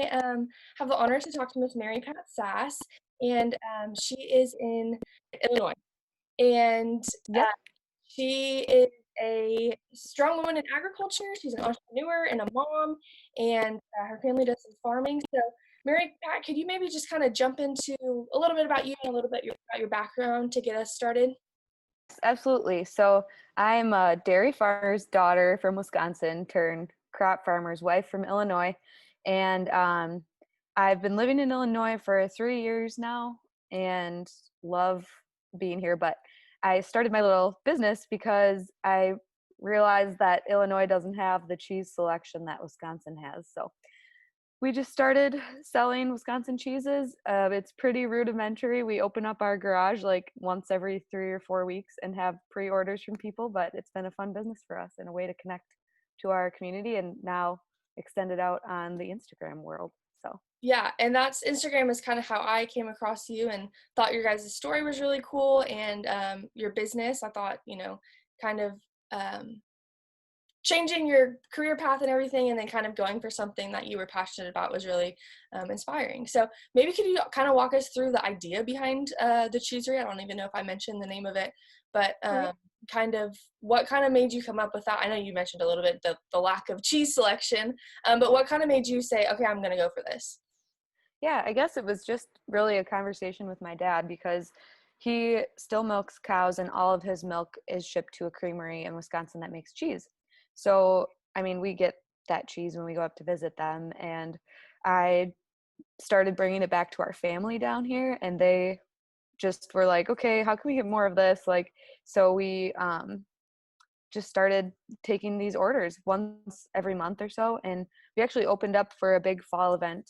I have the honor to talk to Miss Mary Pat Sass, and she is in Illinois. And Yep. she is a strong woman in agriculture. She's an entrepreneur and a mom, and her family does some farming. So, Mary Pat, could you maybe just kind of jump into a little bit about you and a little bit about your background to get us started? Absolutely. So I'm a dairy farmer's daughter from Wisconsin turned crop farmer's wife from Illinois. And I've been living in Illinois for 3 years now and love being here. But I started my little business because I realized that Illinois doesn't have the cheese selection that Wisconsin has. So we just started selling Wisconsin cheeses. It's pretty rudimentary. We open up our garage like once every 3 or 4 weeks and have pre-orders from people, but it's been a fun business for us and a way to connect to our community and now extend it out on the Instagram world. So Yeah, and that's Instagram is kind of how I came across you and thought your guys' story was really cool, and your business, I thought, kind of um, changing your career path and everything, and then kind of going for something that you were passionate about was really inspiring. So maybe could you kind of walk us through the idea behind the Cheesery? I don't even know if I mentioned the name of it, but okay. kind of what kind of made you come up with that? I know you mentioned a little bit the lack of cheese selection, but what kind of made you say, okay, I'm going to go for this? Yeah, I guess it was just really a conversation with my dad because he still milks cows and all of his milk is shipped to a creamery in Wisconsin that makes cheese. So, I mean, we get that cheese when we go up to visit them. And I started bringing it back to our family down here and they just were like, okay, how can we get more of this? Like, so we just started taking these orders once every month or so. And we actually opened up for a big fall event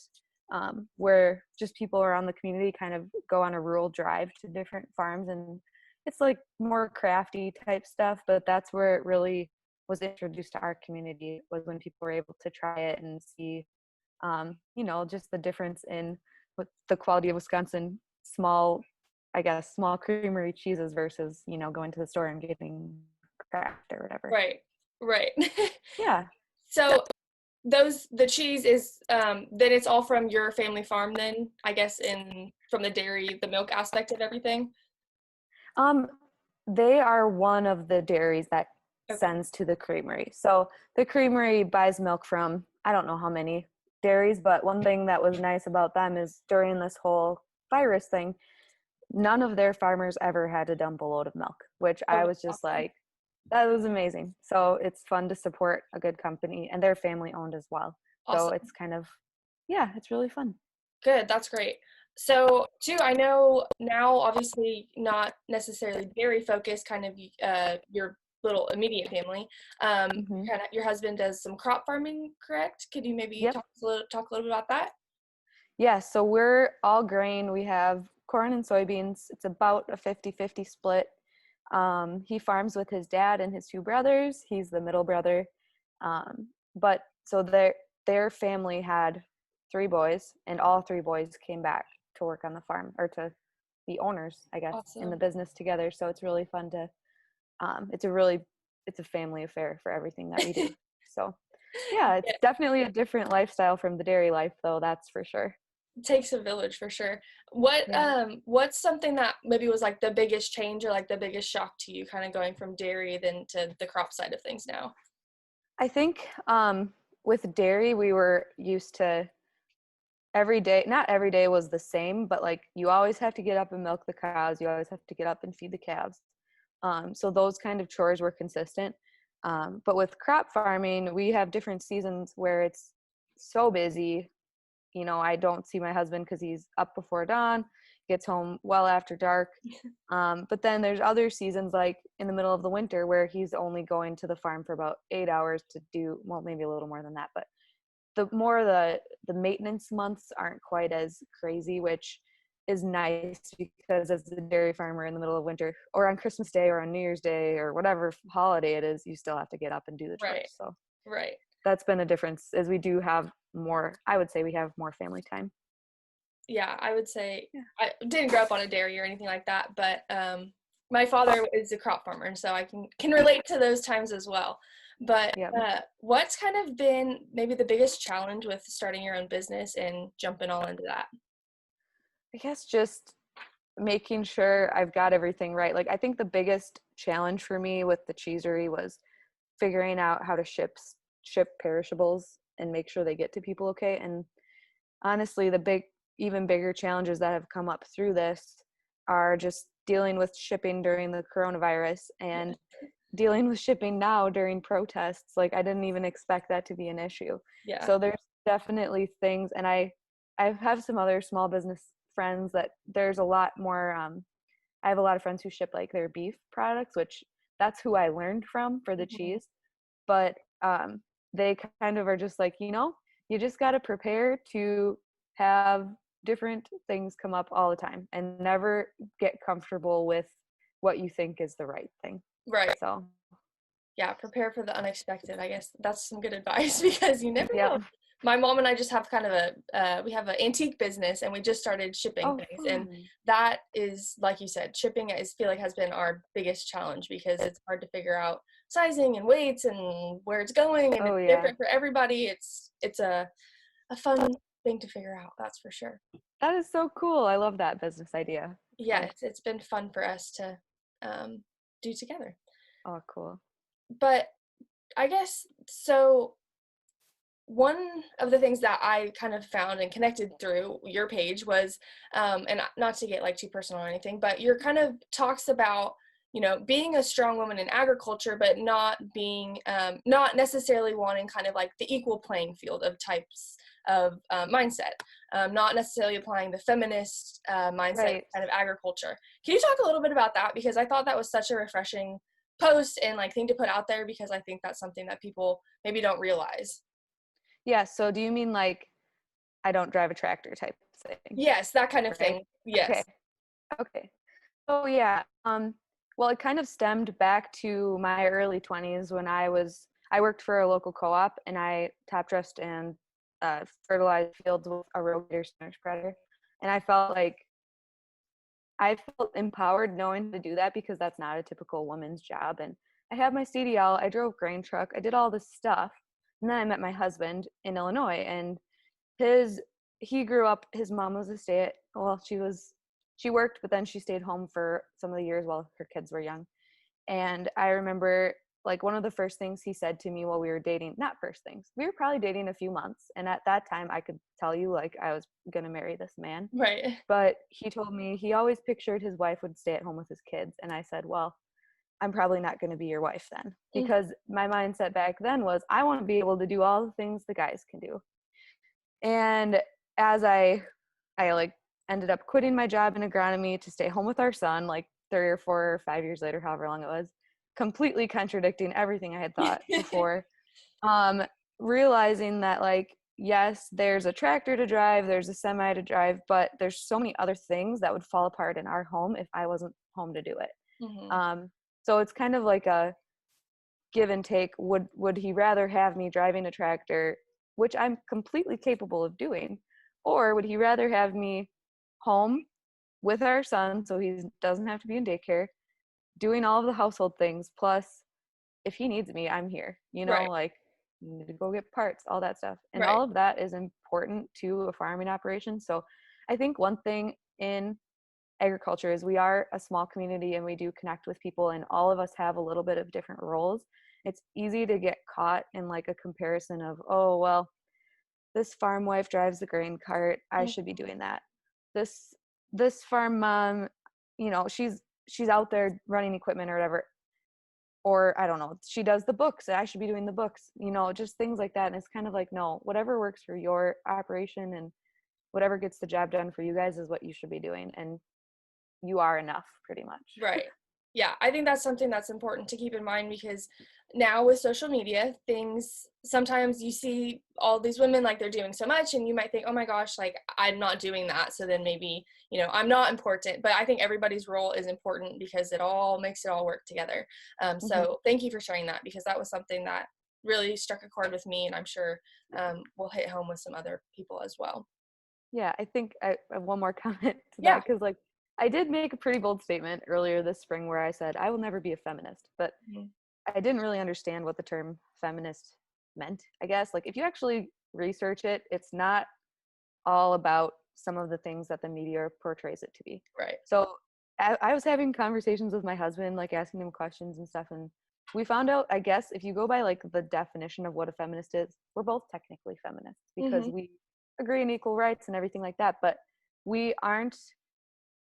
where just people around the community kind of go on a rural drive to different farms. And it's like more crafty type stuff, but that's where it really was introduced to our community, was when people were able to try it and see, just the difference in what the quality of Wisconsin small creamery cheeses versus, going to the store and getting craft or whatever. Right, right. Yeah. So the cheese is then it's all from your family farm then, I guess, in from the dairy, the milk aspect of everything? Um, they are one of the dairies that Okay. sends to the creamery. So the creamery buys milk from, I don't know how many dairies, but one thing that was nice about them is during this whole virus thing, none of their farmers ever had to dump a load of milk, which Oh, I that's was just awesome. like, that was amazing. So it's fun to support a good company, and they're family owned as well. So Awesome. it's kind of, yeah, it's really fun. Good, that's great. So, too, I know now, obviously not necessarily dairy focused, kind of your little immediate family. Hmm. Kind of your husband does some crop farming, correct? Could you maybe Yep. talk a little bit about that? Yeah, so we're all grain. We have corn and soybeans. It's about a 50-50 split. He farms with his dad and his two brothers. He's the middle brother. But so their family had 3 boys, and all 3 boys came back to work on the farm, or to be owners, I guess, in the Awesome. business together. So it's really fun to, it's a family affair for everything that we do. So yeah, it's Yeah, definitely a different lifestyle from the dairy life, though, that's for sure. it takes a village for sure. Yeah. What's something that maybe was like the biggest change or like the biggest shock to you, kind of going from dairy then to the crop side of things now? I think with dairy, we were used to every day, not every day was the same, but like you always have to get up and milk the cows. You always have to get up and feed the calves. So those kind of chores were consistent. But with crop farming, we have different seasons where it's so busy. I don't see my husband because he's up before dawn, gets home well after dark. But then there's other seasons, like in the middle of the winter, where he's only going to the farm for about 8 hours to do, well, maybe a little more than that. But the maintenance months aren't quite as crazy, which is nice because as a dairy farmer in the middle of winter or on Christmas Day or on New Year's Day or whatever holiday it is, you still have to get up and do the Right, chores. So right. that's been a difference, as we do have more, I would say we have more family time. Yeah, I would say Yeah. I didn't grow up on a dairy or anything like that, but my father is a crop farmer, and so I can relate to those times as well. But Yep. what's kind of been maybe the biggest challenge with starting your own business and jumping all into that? I guess just making sure I've got everything right. Like I think the biggest challenge for me with the cheesery was figuring out how to ship perishables and make sure they get to people okay. And honestly, even bigger challenges that have come up through this are just dealing with shipping during the coronavirus and dealing with shipping now during protests. Like I didn't even expect that to be an issue. Yeah. So there's definitely things, and I have some other small business friends that there's a lot more. I have a lot of friends who ship like their beef products, which that's who I learned from for the Mhm. cheese. But they kind of are just like, you just got to prepare to have different things come up all the time and never get comfortable with what you think is the right thing. Right. So, Yeah, prepare for the unexpected. I guess that's some good advice because you never know. yep. My mom and I just have kind of we have an antique business and we just started shipping Oh, things. And fun. that is, like you said, shipping I feel like has been our biggest challenge because it's hard to figure out sizing and weights and where it's going and Oh, it's yeah. different for everybody. It's a fun thing to figure out, that's for sure. That is so cool. I love that business idea. Yeah, Like, it's been fun for us to do together. oh, cool. But I guess so. One of the things that I kind of found and connected through your page was, and not to get like too personal or anything, but your kind of talks about, being a strong woman in agriculture, but not being, not necessarily wanting kind of like the equal playing field of types of mindset, not necessarily applying the feminist mindset Right. kind of agriculture. Can you talk a little bit about that? Because I thought that was such a refreshing post and like thing to put out there because I think that's something that people maybe don't realize. Yeah. So, do you mean like I don't drive a tractor type thing? Yes, that kind of Right. thing. Okay. Yes. Okay. Oh yeah. Well, it kind of stemmed back to my early 20s when I worked for a local co-op and I top dressed and fertilized fields with a rogator center spreader, and I felt empowered knowing to do that because that's not a typical woman's job. And I had my CDL, I drove grain truck, I did all this stuff, and then I met my husband in Illinois, and his he grew up. His mom was a she worked, but then she stayed home for some of the years while her kids were young. And I remember like one of the first things he said to me while we were dating, not first things, we were probably dating a few months. And at that time, I could tell you like I was going to marry this man. Right. But he told me he always pictured his wife would stay at home with his kids. And I said, well, I'm probably not going to be your wife then. Mhm. Because my mindset back then was I want to be able to do all the things the guys can do. And as I like ended up quitting my job in agronomy to stay home with our son, like 3 or 4 or 5 years later, however long it was, completely contradicting everything I had thought before. Um, Realizing that like, yes, there's a tractor to drive, there's a semi to drive, but there's so many other things that would fall apart in our home if I wasn't home to do it. Mhm. Um, so it's kind of like a give and take. Would he rather have me driving a tractor, which I'm completely capable of doing, or would he rather have me home with our son so he doesn't have to be in daycare, doing all of the household things, plus if he needs me, I'm here, Right. like you need to go get parts, all that stuff. And Right. all of that is important to a farming operation. So I think one thing in agriculture is we are a small community and we do connect with people, and all of us have a little bit of different roles. It's easy to get caught in like a comparison of, oh well, this farm wife drives the grain cart, I should be Mhm. doing that. This farm mom, she's out there running equipment or whatever, or I don't know, she does the books, I should be doing the books, just things like that. And it's kind of like, no, whatever works for your operation and whatever gets the job done for you guys is what you should be doing, and you are enough pretty much. Right. Yeah, I think that's something that's important to keep in mind because now with social media, things sometimes you see all these women like they're doing so much and you might think, "Oh my gosh, like I'm not doing that." So then maybe, I'm not important, but I think everybody's role is important because it all makes it all work together. Hmm. So thank you for sharing that because that was something that really struck a chord with me and I'm sure will hit home with some other people as well. Yeah, I think I have one more comment to Yeah. that, because like I did make a pretty bold statement earlier this spring where I said I will never be a feminist, but Mhm. I didn't really understand what the term feminist meant, I guess. Like if you actually research it, it's not all about some of the things that the media portrays it to be. Right. So I was having conversations with my husband, like asking him questions and stuff, and we found out, I guess, if you go by like the definition of what a feminist is, we're both technically feminists because Mhm. we agree on equal rights and everything like that, but we aren't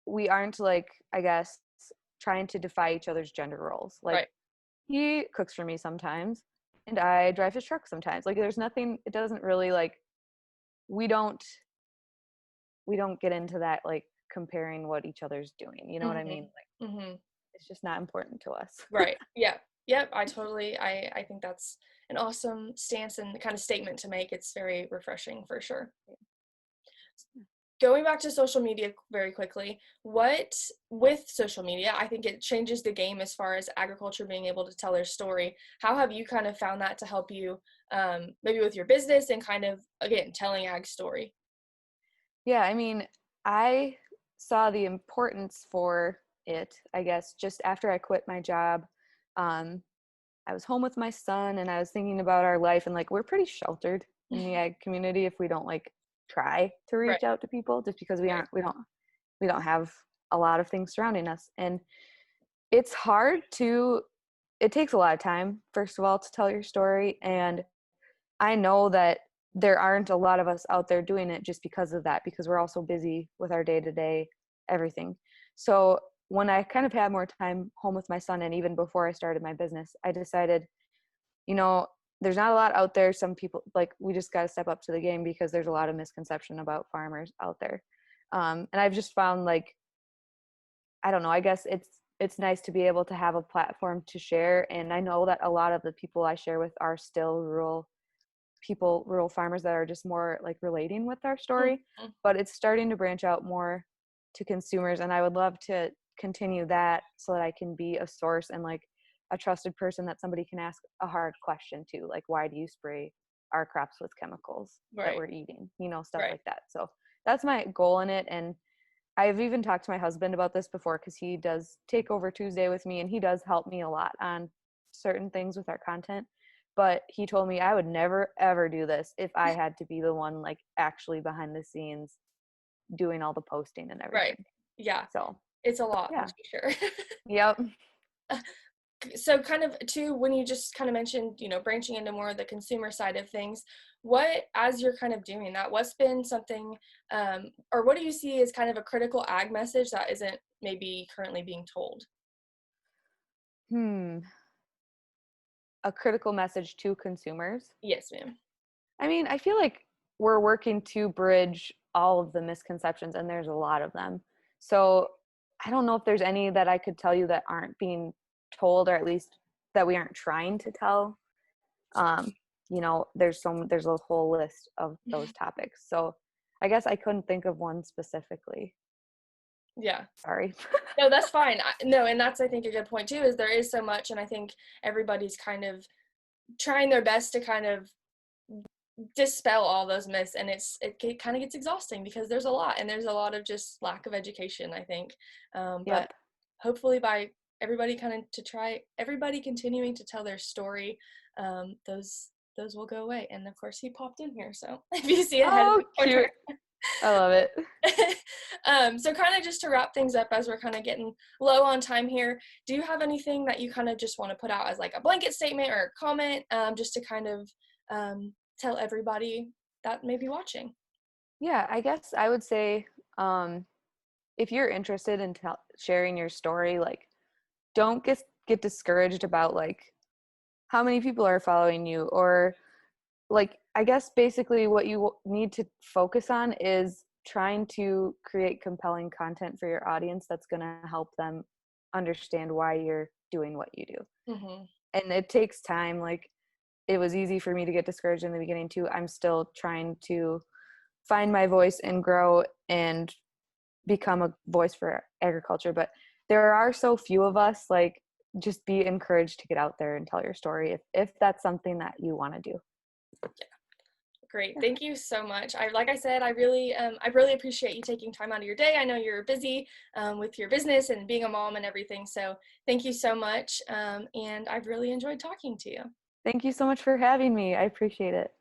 we aren't like, I guess, trying to defy each other's gender roles. Like Right. he cooks for me sometimes and I drive his truck sometimes. Like there's nothing, it doesn't really like, we don't we don't get into that like comparing what each other's doing. You know what I mean? Mhm. Like Mhm. it's just not important to us. Right. Yeah. Yep. I think that's an awesome stance and kind of statement to make. It's very refreshing for sure. Going back to social media very quickly, what with social media, I think it changes the game as far as agriculture being able to tell their story. How have you kind of found that to help you, maybe with your business and kind of again telling ag story? Yeah, I mean, I saw the importance for it, I guess, just after I quit my job. Um, I was home with my son and I was thinking about our life and like we're pretty sheltered in the ag community if we don't like try to Right. reach out to people just because Right. we don't have a lot of things surrounding us. And it's hard to it takes a lot of time, first of all, to tell your story. And I know that there aren't a lot of us out there doing it just because of that, because we're also busy with our day to day everything. So when I kind of had more time home with my son, and even before I started my business, I decided, you know, there's not a lot out there. Some people, like, we just got to step up to the game because there's a lot of misconception about farmers out there. And I've just found like, I don't know, I guess it's nice to be able to have a platform to share. And I know that a lot of the people I share with are still rural farmers that are just more like relating with our story, Mhm. but it's starting to branch out more to consumers. And I would love to continue that so that I can be a source and like a trusted person that somebody can ask a hard question to, like, why do you spray our crops with chemicals that Right. we're eating, you know, stuff Right. like that. So that's my goal in it. And I've even talked to my husband about this before because he does take over Tuesday with me and he does help me a lot on certain things with our content. But he told me I would never ever do this if I had to be the one like actually behind the scenes doing all the posting and Right. everything. Yeah. So, It's a lot yeah. to be sure. Yep. So kind of too, when you just kind of mentioned, branching into more of the consumer side of things, what, as you're kind of doing that, what's been something, or what do you see as kind of a critical ag message that isn't maybe currently being told? Hmm. A critical message to consumers. Yes, ma'am. I mean, I feel like we're working to bridge all of the misconceptions, and there's a lot of them. So I don't know if there's any that I could tell you that aren't being told, or at least that we aren't trying to tell. Um, there's a whole list of those topics. So I guess I couldn't think of one specifically. Yeah. Sorry. No, that's fine. No, and that's, I think, a good point too, is there is so much, and I think everybody's kind of trying their best to kind of dispel all those myths, and it kind of gets exhausting because there's a lot, and there's a lot of just lack of education, I think. But Yep. hopefully by everybody continuing to tell their story, those will go away. And of course he popped in here, so if you see a head in Oh, the corner. cute. I love it. So kind of just to wrap things up as we're kind of getting low on time here, do you have anything that you kind of just want to put out as like a blanket statement or a comment, just to kind of tell everybody that may be watching? Yeah, I guess I would say, um, if you're interested in sharing your story, like, don't get discouraged about like how many people are following you, or like, I guess basically what you need to focus on is trying to create compelling content for your audience that's going to help them understand why you're doing what you do. Mm-hmm. And it takes time. Like, it was easy for me to get discouraged in the beginning too. I'm still trying to find my voice and grow and become a voice for agriculture, but there are so few of us. Like, just be encouraged to get out there and tell your story if that's something that you want to do. Great. Thank you so much. Like I said, I really appreciate you taking time out of your day. I know you're busy with your business and being a mom and everything. So thank you so much. And I've really enjoyed talking to you. Thank you so much for having me. I appreciate it.